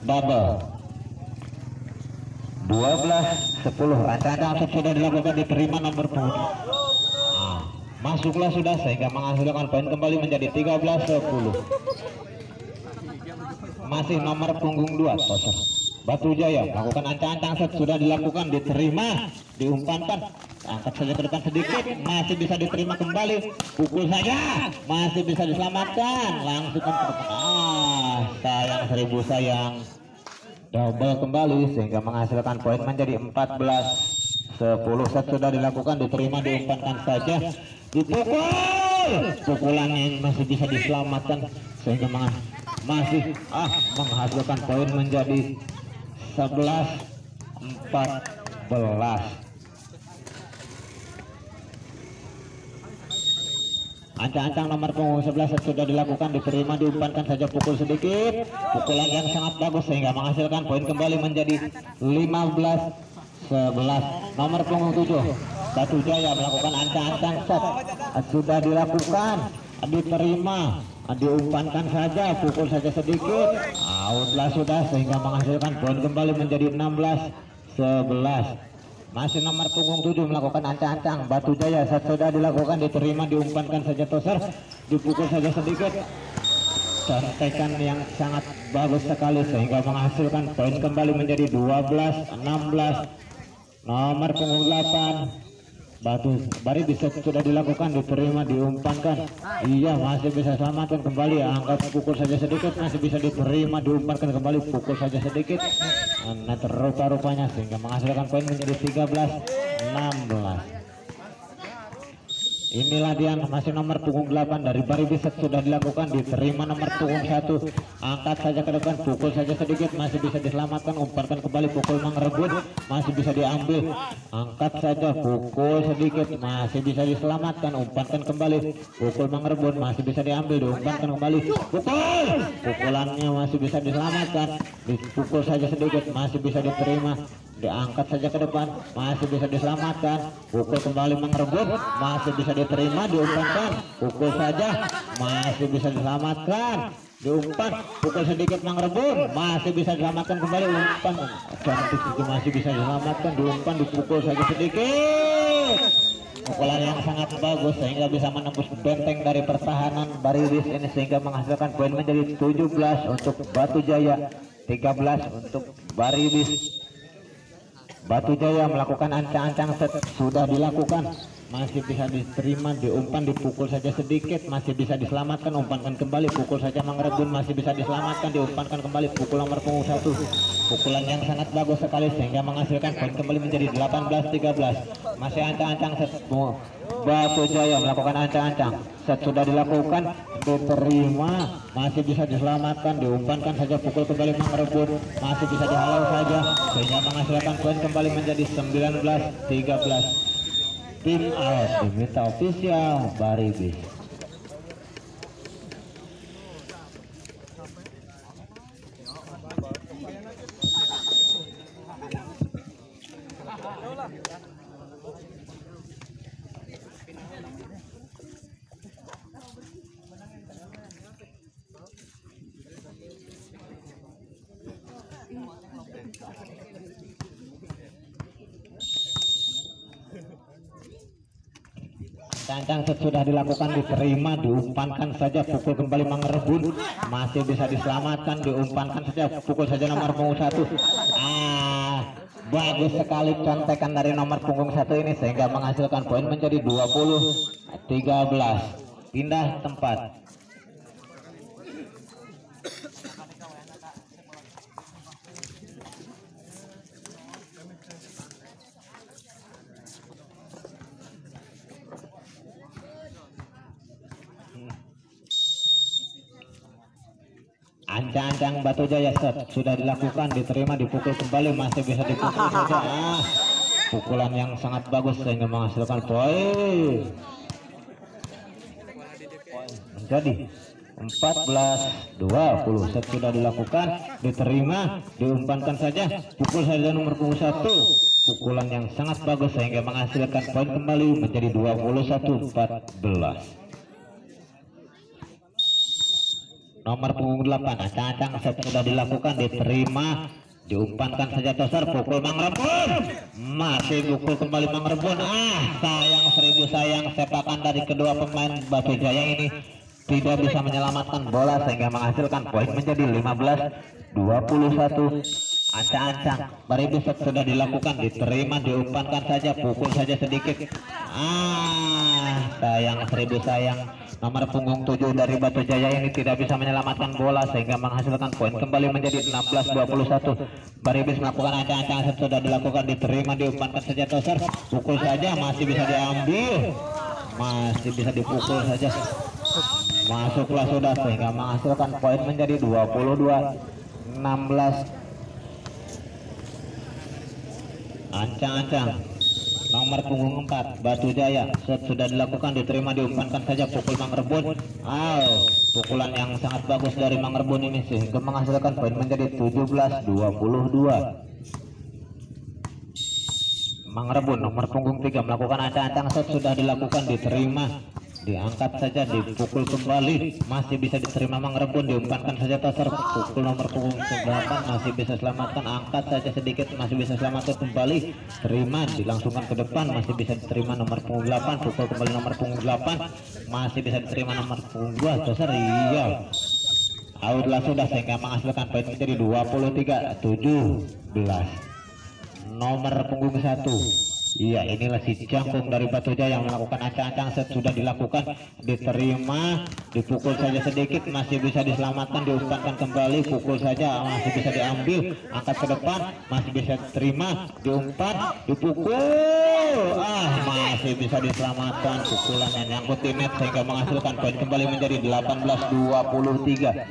double 12-10. Ancang-ancang sudah dilakukan, diterima nomor punggung. Masuklah sudah sehingga menghasilkan poin kembali menjadi 13-10. Masih nomor punggung 2 Toser Batu Jaya melakukan ancang-ancang set, sudah dilakukan, diterima, diumpankan, angkat saja ke depan sedikit, masih bisa diterima kembali, pukul saja, masih bisa diselamatkan, langsung ke depan. Sayang, 1000 sayang. Double kembali sehingga menghasilkan poin menjadi 14-10. Set sudah dilakukan, diterima, diumpankan saja, dipukul, pukulan yang masih bisa diselamatkan sehingga masih menghasilkan poin menjadi 11-14. Ancang-ancang nomor punggung 11 sudah dilakukan, diterima, diumpankan saja, pukul sedikit, pukulan yang sangat bagus sehingga menghasilkan poin kembali menjadi 15-11. Nomor punggung 7 Batu Jaya melakukan ancang-ancang set, sudah dilakukan, diterima, diumpankan saja, pukul saja sedikit, outlah sudah sehingga menghasilkan poin kembali menjadi 16-11. Masih nomor punggung 7 melakukan ancang-ancang, Batu Jaya saat sudah dilakukan, diterima, diumpankan saja Toser, dipukul saja sedikit, contekan yang sangat bagus sekali sehingga menghasilkan poin kembali menjadi 12-16. Nomor punggung 8 Batu Bari bisa sudah dilakukan, diterima, diumpankan, iya masih bisa selamatkan kembali, angkat, pukul saja sedikit, masih bisa diterima, diumpankan kembali, pukul saja sedikit, nah rupa-rupanya sehingga menghasilkan poin menjadi 13-16. Inilah dia, masih nomor punggung 8 dari Bari bisa sudah dilakukan, diterima, nomor punggung 1, angkat saja ke depan, pukul saja sedikit, masih bisa diselamatkan, umpankan kembali, pukul mengerebut, masih bisa diambil, angkat saja, pukul sedikit, masih bisa diselamatkan, umpankan kembali, pukul mengerebut, masih bisa diambil, diumpankan kembali, pukul, pukulannya masih bisa diselamatkan, dipukul saja sedikit, masih bisa diterima, diangkat saja ke depan, masih bisa diselamatkan, pukul kembali mengerebut, masih bisa diterima, diumpankan, pukul saja, masih bisa diselamatkan, diumpan, pukul sedikit mengerebut, masih bisa diselamatkan kembali, umpan, cantik itu masih bisa diselamatkan, diumpan, dipukul saja sedikit, pukulan yang sangat bagus sehingga bisa menembus benteng dari pertahanan Baribis ini sehingga menghasilkan poin menjadi 17 untuk Batu Jaya, 13 untuk Baribis. Batu Jaya melakukan ancang-ancang set, sudah dilakukan, masih bisa diterima, diumpan, dipukul saja sedikit, masih bisa diselamatkan, umpankan kembali, pukul saja mengerebut, masih bisa diselamatkan, diumpankan kembali, pukul nomor punggung 1, pukulan yang sangat bagus sekali sehingga menghasilkan poin kembali menjadi 18-13. Masih ancang-ancang set, Batu Jaya melakukan ancang-ancang set, sudah dilakukan, diterima, masih bisa diselamatkan, diumpankan saja, pukul kembali mengerebut, masih bisa dihalau saja sehingga menghasilkan poin kembali menjadi 19-13. Tim out diminta official Baribis. Cancang sudah dilakukan, diterima, diumpankan saja, pukul kembali mengerebut, masih bisa diselamatkan, diumpankan saja, pukul saja nomor punggung 1. Bagus sekali contekan dari nomor punggung 1 ini sehingga menghasilkan poin menjadi 20-13. Pindah tempat. Ancang-ancang Batu Jaya set, sudah dilakukan, diterima, dipukul kembali, masih bisa dipukul saja, pukulan yang sangat bagus sehingga menghasilkan poin menjadi 14-20. Set sudah dilakukan, diterima, diumpankan saja, pukul saja nomor punggung 1, pukulan yang sangat bagus sehingga menghasilkan poin kembali menjadi 21-14. nomor punggung 8. Ancang-ancang set sudah dilakukan, diterima, diumpankan saja toser, pukul Mang Rebun, masih pukul kembali Mang Rebun. Sayang, seribu sayang, sepakan dari kedua pemain Batu Jaya ini tidak bisa menyelamatkan bola sehingga menghasilkan poin menjadi 15-21. Ancang-ancang baribu set sudah dilakukan, diterima, diumpankan saja, pukul saja sedikit. Sayang, seribu sayang, nomor punggung 7 dari Batu Jaya ini tidak bisa menyelamatkan bola sehingga menghasilkan poin kembali menjadi 16-21. Baribis melakukan ancang-ancang set sudah dilakukan, diterima, diumpankan saja toser, pukul saja, masih bisa diambil, masih bisa dipukul saja, masuklah sudah sehingga menghasilkan poin menjadi 22-16. Ancang-ancang nomor punggung 4 Batu Jaya set sudah dilakukan, diterima, diumpankan saja, pukul Mang Rebun. Pukulan yang sangat bagus dari Mang Rebun ini sehingga menghasilkan poin menjadi 17-22. Mang Rebun nomor punggung 3 melakukan ancang-ancang set sudah dilakukan, diterima, diangkat saja, dipukul kembali, masih bisa diterima Mang Rebun, diumpankan saja toser, pukul nomor punggung 8, masih bisa selamatkan, angkat saja sedikit, masih bisa selamatkan kembali, terima, dilangsungkan ke depan, masih bisa diterima nomor punggung 8, pukul kembali nomor punggung 8, masih bisa diterima nomor punggung 2, toser, iya, outlah sudah sehingga menghasilkan poin menjadi 23-17. Nomor punggung 1, iya, inilah si Jangkung dari Batu Jaya yang melakukan ancang-ancang set sudah dilakukan, diterima, dipukul saja sedikit, masih bisa diselamatkan, diumpankan kembali, pukul saja, masih bisa diambil, angkat ke depan, masih bisa diterima, diumpan, dipukul, masih bisa diselamatkan, pukulan yang nyangkut di net sehingga menghasilkan poin kembali menjadi 18-23.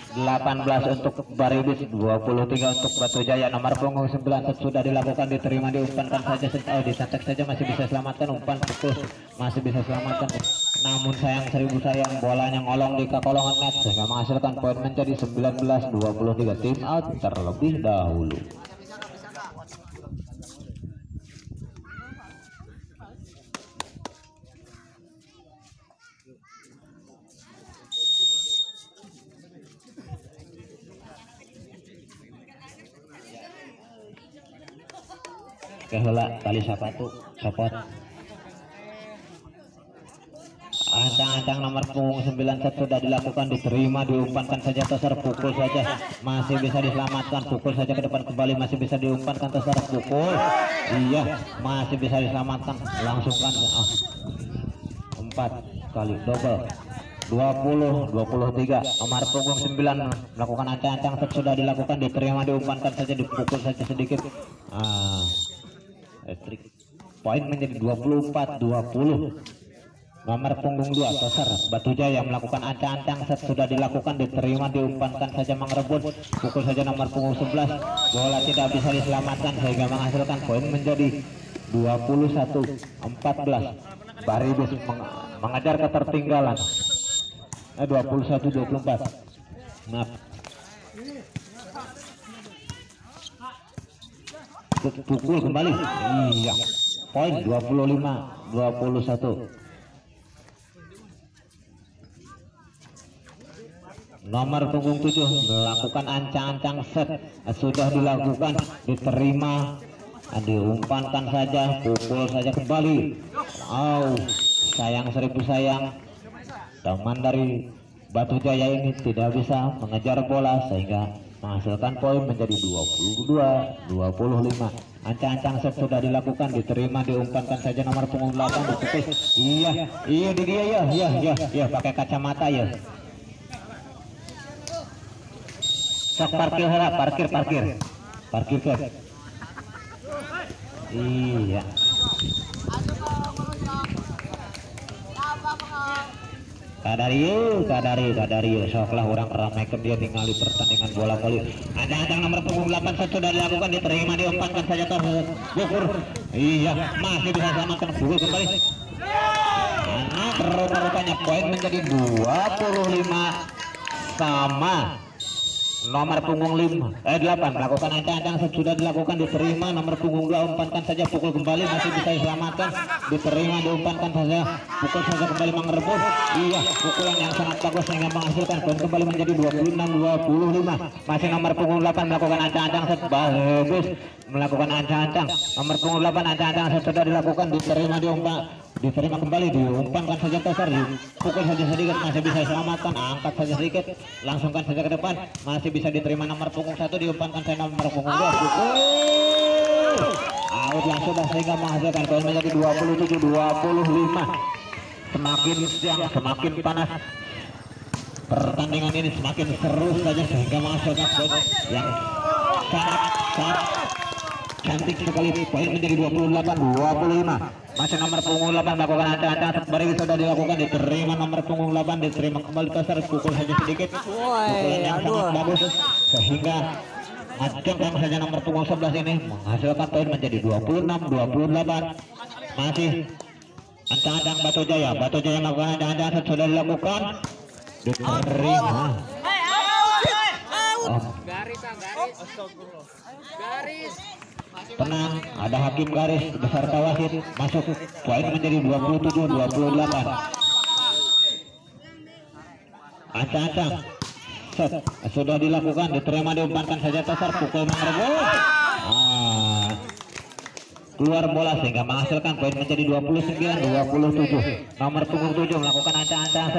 18 untuk Baribis, 23 untuk Batu Jaya. Nomor punggung 9 sudah dilakukan, diterima, diumpankan saja, disantek saja, masih bisa selamatkan, umpan, pukul, masih bisa selamatkan, namun sayang, seribu sayang, bolanya ngolong di kolongan net sehingga menghasilkan poin menjadi 19-23. Tim out terlebih dahulu. Keheula tali sapatu sopot. Ancang-ancang nomor punggung 9 set sudah dilakukan, diterima, diumpankan saja toser, pukul saja, masih bisa diselamatkan, pukul saja ke depan kembali, masih bisa diumpankan toser, pukul, iya, masih bisa diselamatkan, langsungkan 4 kali double, 20-23. Nomor punggung 9 melakukan ancang-ancang set sudah dilakukan, diterima, diumpankan saja, dipukul saja sedikit, poin menjadi 24-20. Nomor punggung 2 toser Batu Jaya melakukan ancang-ancang set sudah dilakukan, diterima, diumpankan saja Mang Rebun, pukul saja nomor punggung 11, bola tidak bisa diselamatkan sehingga menghasilkan poin menjadi 21-14. Baribis mengejar ketertinggalan, 21-24. Maaf, pukul kembali, iya, poin 25-21. Nomor punggung 7 melakukan ancang-ancang set sudah dilakukan, diterima, diumpankan saja, pukul saja kembali. Sayang, seribu sayang, teman dari Batu Jaya ini tidak bisa mengejar bola sehingga menghasilkan poin menjadi 22-25. Ancang-ancang set sudah dilakukan, diterima, diumpankan saja nomor punggung 8, dipukul, iya di dia, ya pakai kacamata ya. Sok parkir ke. Iya. Kadariyo soklah orang ramaikan dia tinggali pertandingan bola voli. Ancang-ancang nomor punggung 8 set sudah dilakukan, diterima, diumpankan saja terbukur. Iya, masih bisa selamatkan, pukul kembali. Rupanya poin menjadi 25 sama. nomor punggung 8 melakukan ancang-ancang sudah dilakukan, diterima. Nomor punggung 2 umpankan saja, pukul kembali, masih bisa diselamatkan, diterima, diumpankan saja, pukul saja kembali mengerebut. Iya, pukulan yang sangat bagus sehingga menghasilkan poin kembali menjadi 26-25. Masih nomor punggung 8 melakukan ancang-ancang bagus, melakukan ancang-ancang. Nomor punggung 8 ancang-ancang sudah dilakukan, diterima kembali, diumpankan saja besar, pukul saja sedikit, masih bisa diselamatkan, angkat saja sedikit, langsungkan saja ke depan, masih bisa diterima. Nomor punggung 1 diumpankan saja, nomor punggung 2 pukul out langsung sehingga menghasilkan poin menjadi 27-25. Semakin siang semakin panas pertandingan ini, semakin seru saja sehingga menghasilkan poin yang sangat cantik sekali. Poin menjadi 28-25. Masih nomor punggung 8 melakukan ancang-ancang baru sudah dilakukan, diterima. Nomor punggung 8 diterima kembali besar, pukul saja sedikit, pukulan yang sangat bagus sehingga ancang saja nomor punggung 11 ini menghasilkan poin menjadi 26-28. Masih ancang-ancang Batu Jaya melakukan ancang-ancang sudah dilakukan, diterima. Garis. Tenang, ada hakim garis beserta wasit, masuk, poin menjadi 27-28. Ancang-ancang sudah dilakukan, diterima, diumpankan saja besar, pukul mengerebut, keluar bola sehingga menghasilkan poin menjadi 29-27. Nomor punggung 7 melakukan ancang-ancang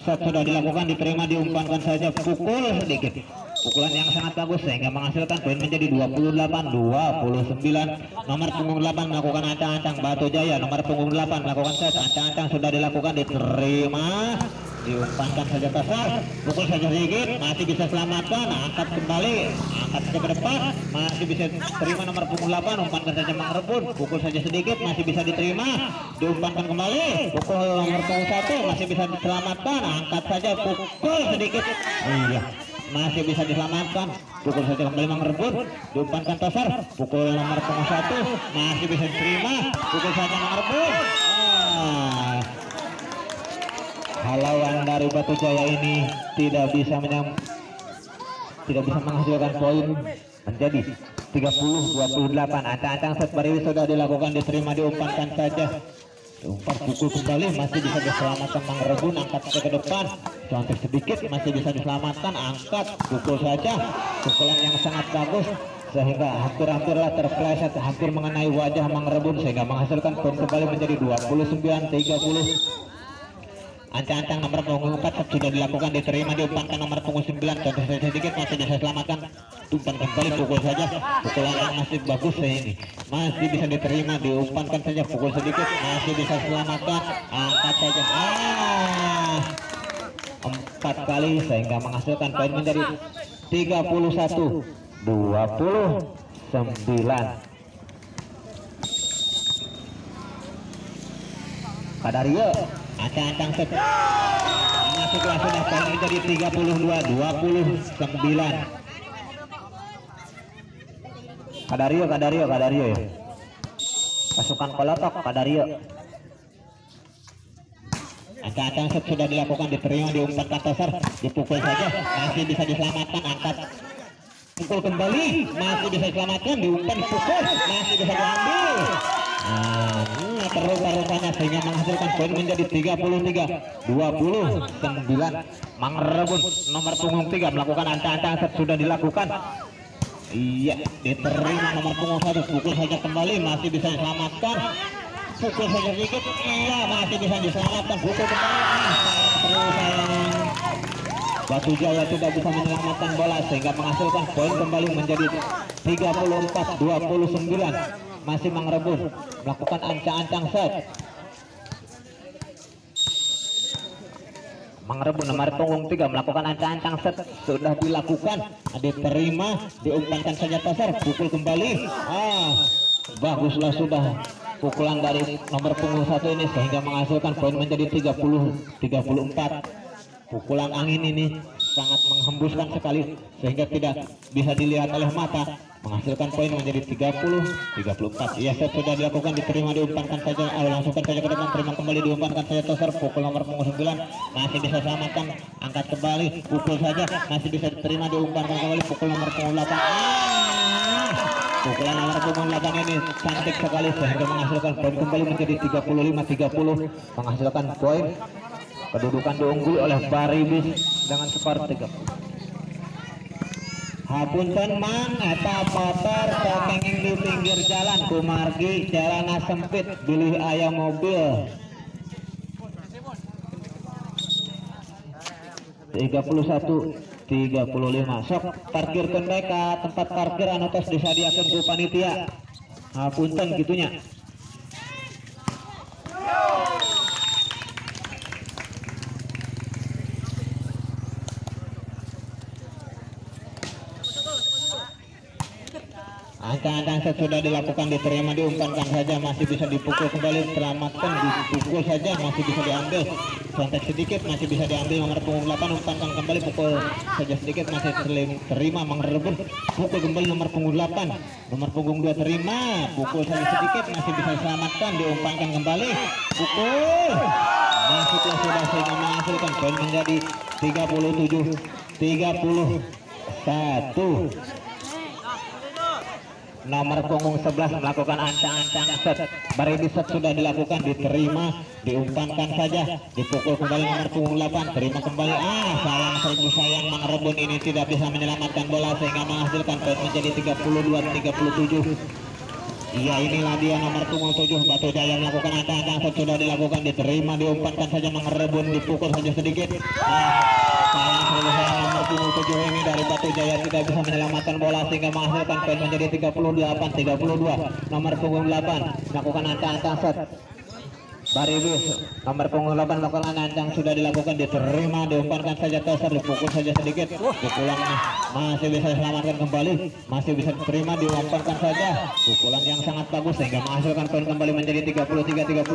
set sudah dilakukan, diterima, diumpankan saja, pukul sedikit, pukulan yang sangat bagus sehingga menghasilkan poin menjadi 28-29. Nomor punggung 8 melakukan ancang-ancang Batu Jaya, nomor punggung 8 melakukan set, ancang-ancang sudah dilakukan, diterima, diumpankan saja besar, pukul saja sedikit, masih bisa selamatkan, angkat kembali, angkat ke depan, masih bisa terima. Nomor punggung 8 umpankan saja mengerebut, pukul saja sedikit, masih bisa diterima, diumpankan kembali, pukul nomor punggung 1 masih bisa diselamatkan, angkat saja, pukul sedikit, iya, masih bisa diselamatkan, pukul saja kembali mengerebut, diumpankan besar, pukul nomor punggung 1 masih bisa diterima, pukul saja mengerebut. Lawan dari Batu Jaya ini tidak bisa menghasilkan poin menjadi 30-28. Ancang-ancang set baris sudah dilakukan, diterima, diumpankan saja, diumpan, pukul kembali, masih bisa diselamatkan, mengerebut, angkat ke depan, cantik sedikit, masih bisa diselamatkan, angkat, pukul saja, pukulan yang sangat bagus sehingga hampir-hampirlah terpleset, hampir mengenai wajah mengerebut sehingga menghasilkan poin kembali menjadi 29-30. Ancang-ancang nomor punggung 4 sudah dilakukan, diterima, diumpankan. Nomor punggung 9 contoh sedikit, masih bisa selamatkan, umpan kembali, pukul saja, pukulan yang masih bagus ini, masih bisa diterima, diumpankan saja, pukul sedikit, masih bisa selamatkan, angkat saja, 4 kali sehingga menghasilkan poin menjadi 31-29. Kadario ancang-ancang set masuklah sudah, poin menjadi 32-29. Kadario ya, pasukan Kolotok. Kadario ancang-ancang set sudah dilakukan, diterima, diumpankan besar, dipukul saja, masih bisa diselamatkan, angkat, pukul kembali, masih bisa diselamatkan, diumpan, dipukul, masih bisa diambil. Terluka-lukanya sehingga menghasilkan poin menjadi 33-29. Mengerebut. Nomor punggung 3 melakukan ancang-ancang set sudah dilakukan, iya, diterima. Nomor punggung 1 pukul saja kembali, masih bisa diselamatkan, pukul saja sedikit, iya, masih bisa diselamatkan, pukul kembali, Batu Jaya tidak bisa menyelamatkan bola sehingga menghasilkan poin kembali menjadi 34-29. Masih mengerebut, melakukan ancang-ancang set, mengerebut. Nomor punggung 3 melakukan ancang-ancang set sudah dilakukan, diterima, diumpankan saja besar, pukul kembali, baguslah sudah pukulan dari nomor punggung 1 ini sehingga menghasilkan poin menjadi 30-34. Pukulan angin ini sangat menghembuskan sekali sehingga tidak bisa dilihat oleh mata, menghasilkan poin menjadi 30-34. Iya, set sudah dilakukan, diterima, diumpankan saja, langsungkan saja ke depan, terima kembali, diumpankan saja toser, pukul nomor punggung 9 masih bisa selamatkan, angkat kembali, pukul saja, masih bisa diterima, diumpankan kembali, pukul nomor punggung 8. Pukulan nomor punggung 8 ini cantik sekali sehingga menghasilkan poin kembali menjadi 35-30, menghasilkan poin. Kedudukan diungguli oleh Baribis dengan skor 3. Hapunten mang eta motor kenging di pinggir jalan kumargi jalan sempit bilih aya mobil. 31-35. Sok parkir kendai ka tempat parkir anu tos disadiakeun ku panitia. Hapunten gitunya. Angka-angka set sudah dilakukan, diterima, diumpankan saja, masih bisa dipukul kembali, selamatkan, dipukul saja, masih bisa diambil, contek sedikit, masih bisa diambil, nomor punggung 8, umpankan kembali, pukul saja sedikit, masih terima, mengerebut, pukul kembali nomor punggung 8, nomor punggung 2 terima, pukul saja sedikit, masih bisa diselamatkan, diumpankan kembali, pukul, masuklah sudah sehingga menghasilkan poin menjadi 37-31. Nomor punggung 11 melakukan ancang-ancang set, Baribis set sudah dilakukan, diterima, diumpankan saja, dipukul kembali nomor punggung 8, terima kembali, sayang seribu sayang, Mang Rebun ini tidak bisa menyelamatkan bola sehingga menghasilkan poin menjadi 32-37. Iya, inilah dia nomor punggung 7 Batu Jaya melakukan ancang-ancang set, sudah dilakukan, diterima, diumpankan saja, Mang Rebun dipukul saja sedikit. Sayang seribu sayang, nomor punggung 7 ini dari Batu Jaya tidak bisa menyelamatkan bola sehingga menghasilkan poin menjadi 38-32. Nomor punggung 8 melakukan ancang-ancang set, Baribis nomor punggung 8 melakukan ancang, sudah dilakukan, diterima, diumpankan saja toser, dipukul saja sedikit, pukulan masih bisa diselamatkan kembali, masih bisa diterima, diumpankan saja, pukulan yang sangat bagus sehingga menghasilkan poin kembali menjadi 33-38.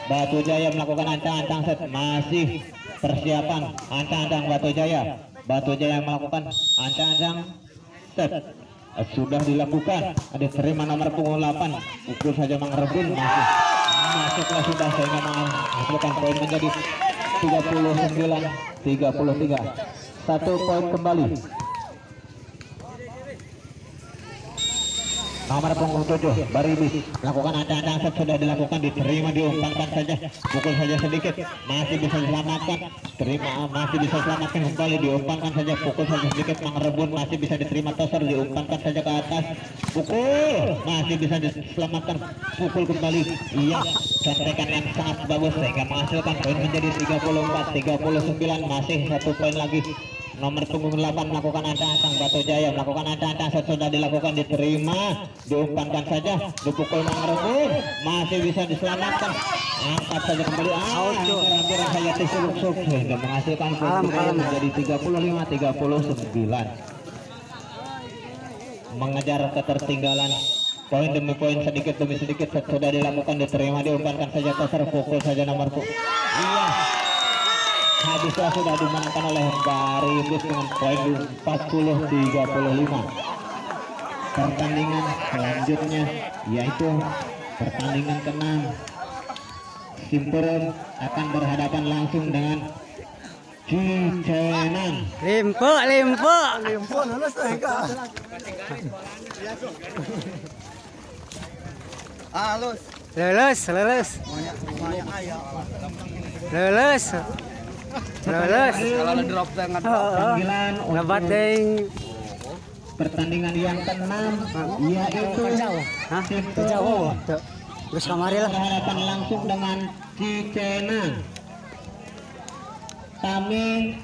Batu Jaya melakukan ancang-ancang set, masih persiapan ancang-ancang Batu Jaya. Batu Jaya melakukan ancang-ancang set, sudah dilakukan, diterima nomor punggung 8, pukul saja Mang Rebun, masuklah sudah sehingga menghasilkan poin menjadi 39-33. 1 poin kembali. Nomor punggung 7 Baribis melakukan ancang-ancang set, sudah dilakukan, diterima, diumpankan saja, pukul saja sedikit, masih bisa diselamatkan, terima, masih bisa selamatkan kembali, diumpankan saja, pukul saja sedikit, Mang Rebun masih bisa diterima toser, diumpankan saja ke atas, pukul, masih bisa diselamatkan, pukul kembali, iya, contekan yang sangat bagus sehingga menghasilkan poin menjadi 34-39, masih 1 poin lagi. Nomor punggung 8 melakukan ancang-ancang, Batu Jaya melakukan ancang-ancang set, sudah dilakukan, diterima, diumpankan saja, dipukul Mang Rebun, masih bisa diselamatkan, angkat saja kembali, hampir saja disuruk-suruk sehingga menghasilkan poin menjadi 35-39. Mengejar ketertinggalan poin demi poin, sedikit demi sedikit set, sudah dilakukan, diterima, diumpankan saja toser, pukul saja nomor habislah sudah dimenangkan oleh Baribis dengan poin 40-35. Pertandingan selanjutnya yaitu pertandingan ke-6 Simperum akan berhadapan langsung dengan Cicenan. Limpo lulus kalau drop dengan panggilan untuk pertandingan yang ke-6 yaitu jauh terus kamari lah, berhadapan langsung dengan Cicenan. Kami